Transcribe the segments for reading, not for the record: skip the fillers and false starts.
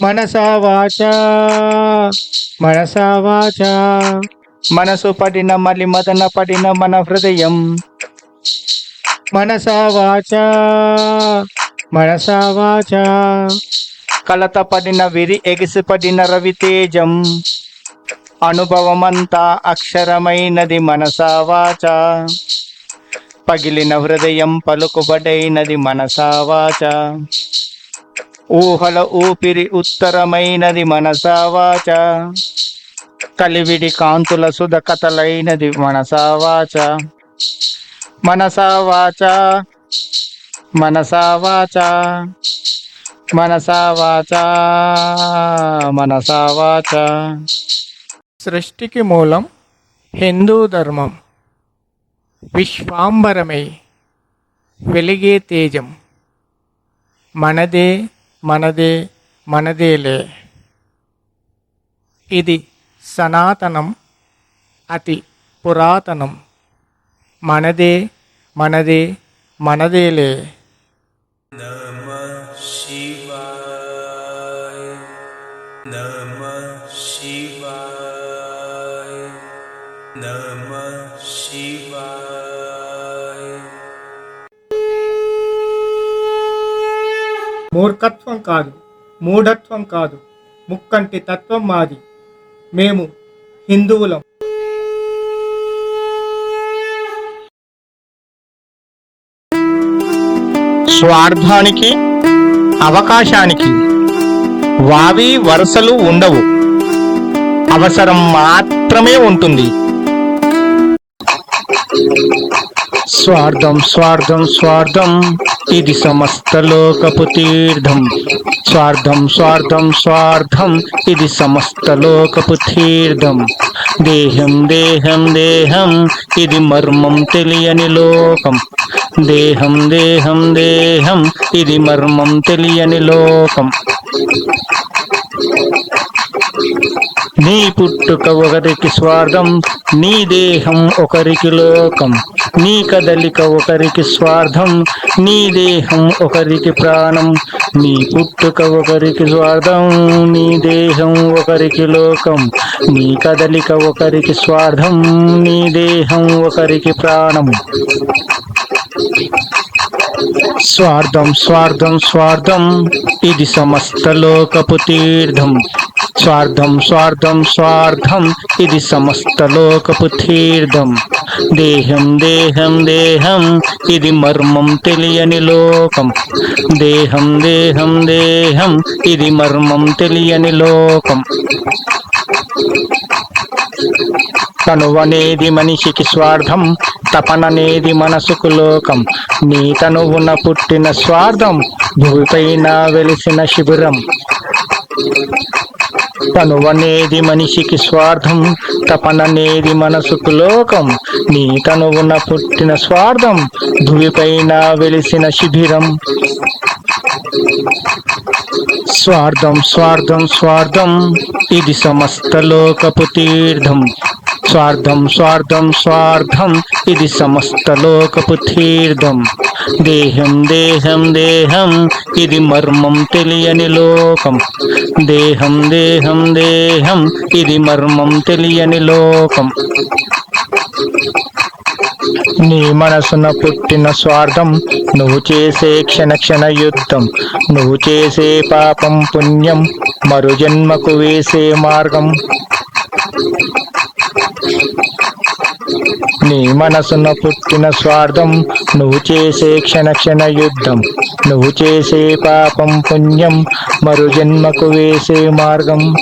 మనసా వాచా మనసా వాచా. మనసు పడిన మలి మదన పడిన మన హృదయం. మనసా వాచా మనసా వాచా. కలత పడిన విరి ఎగిసిపడిన రవితేజం. అనుభవమంతా అక్షరమైనది మనసా వాచా. పగిలిన హృదయం పలుకుబడైనది మనసా వాచా. ఊహల ఊపిరి ఉత్తరమైనది మనసా వాచా. కలివిడి కాంతుల సుధ కథలైనది మనసా వాచా. మనసా వాచా మనసా వాచా మనసా వాచా మనసా వాచా. సృష్టికి మూలం హిందూ ధర్మం. విశ్వాంబరమై వెలిగే తేజం. మనదే మనదే మనదేలే. ఇది సనాతనం, అతి పురాతనం. మనదే మనదే మనదేలే. నమః శివాయ నమః శివాయ నమః శివాయ. మూర్ఖత్వం కాదు, మూఢత్వం కాదు, ముక్కంటి తత్వం మాది. మేము హిందువులం. స్వార్థానికి అవకాశానికి వావి వరుసలు ఉండవు. అవసరం మాత్రమే ఉంటుంది. స్వార్థం స్వార్థం స్వార్థం ఇది సమస్త లోకపు తీర్థం. స్వార్థం స్వార్థం స్వార్థం ఇది సమస్త లోకపు తీర్థం. దేహం దేహం దేహం ఇది మర్మం తెలియని లోకం. దేహం దేహం దేహం ఇది మర్మం తెలియని లోకం. నీ పుట్టుక ఒకరికి స్వార్థం, నీ దేహం ఒకరికి లోకం. నీ కదలిక ఒకరికి స్వార్థం, నీ దేహం ఒకరికి ప్రాణం. నీ పుట్టుక ఒకరికి స్వార్థం, నీ దేహం ఒకరికి లోకం. నీ కదలిక ఒకరికి స్వార్థం, నీ దేహం ఒకరికి ప్రాణం. స్వార్థం స్వార్థం స్వార్థం ఇది సమస్త లోకపు తీర్థం. స్వార్థం స్వార్థం స్వార్థం ఇది సమస్త లోకపు తీర్థం. దేహం దేహం దేహం ఇది మర్మం తెలియని లోకం. దేహం దేహం దేహం ఇది మర్మం తెలియని లోకం. తనువనేది మనిషికి స్వార్థం, తపననేది మనసుకు లోకం. నీ తనువున పుట్టిన స్వార్థం, భూమిపైన వెలిసిన శిబిరం. తనువనేది మనిషికి స్వార్థం, తపననేది మనసుకు లోకం. నీ తనువున పుట్టిన స్వార్థం, భూమిపైన వెలిసిన శిబిరం. స్వార్థం స్వార్థం స్వార్థం ఇది సమస్త లోకపు తీర్థం. స్వార్థం స్వార్థం స్వార్థం ఇది సమస్త లోకపు తీర్థం. దేహం దేహం దేహం ఇది మర్మం తెలియని లోకం. దేహం దేహం దేహం ఇది మర్మం తెలియని లోకం. నీ మనసున పుట్టిన స్వార్థం, నువ్వు చేసే క్షణ క్షణ యుద్ధం. నువ్వు చేసే పాపం పుణ్యం, మరు జన్మకు వేసే మార్గం. నీ మనసున పుట్టిన స్వార్థం, నువ్వు చేసే క్షణ క్షణ యుద్ధం. నువ్వు చేసే పాపం పుణ్యం, మరు జన్మకు వేసే మార్గం.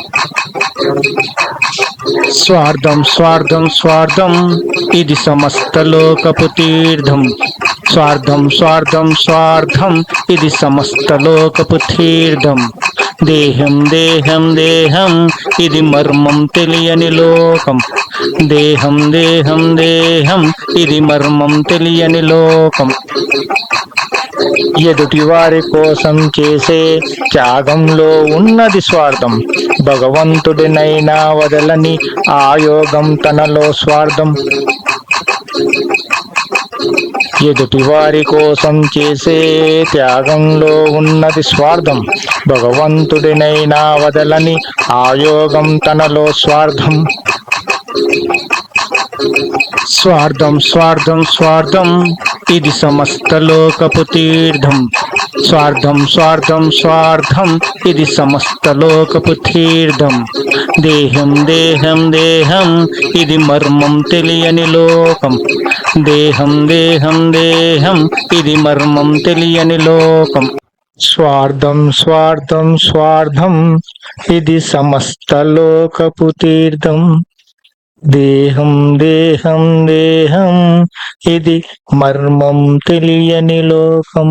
స్వార్థం స్వార్థం స్వార్థం ఇది సమస్త లోకపు తీర్థం. స్వార్థం స్వార్థం స్వార్థం ఇది సమస్త లోకపు తీర్థం. దేహం దేహం దేహం ఇది మర్మం తెలియని లోకం. దేహం దేహం దేహం ఇది మర్మం తెలియని లోకం. ఎదుటి వారి కోసం చేసే త్యాగంలో ఉన్నది స్వార్థం. భగవంతుడినైనా వదలని ఆ యోగం తనలో స్వార్థం. ఎదుటి వారి కోసం చేసే త్యాగంలో ఉన్నది స్వార్థం. భగవంతుడినైనా వదలని ఆయోగం తనలో స్వార్థం. స్వార్థం స్వార్థం స్వార్థం ఇది సమస్త లోకపు తీర్థం. స్వార్థం స్వార్థం స్వార్థం ఇది సమస్త లోకపు తీర్థం. దేహం దేహం దేహం ఇది మర్మం తెలియని లోకం. దేహం దేహం దేహం ఇది మర్మం తెలియని లోకం. స్వార్థం స్వార్థం స్వార్థం ఇది సమస్త లోకపు తీర్థం. దేహం దేహం దేహం ఇది మర్మం తెలియని లోకం.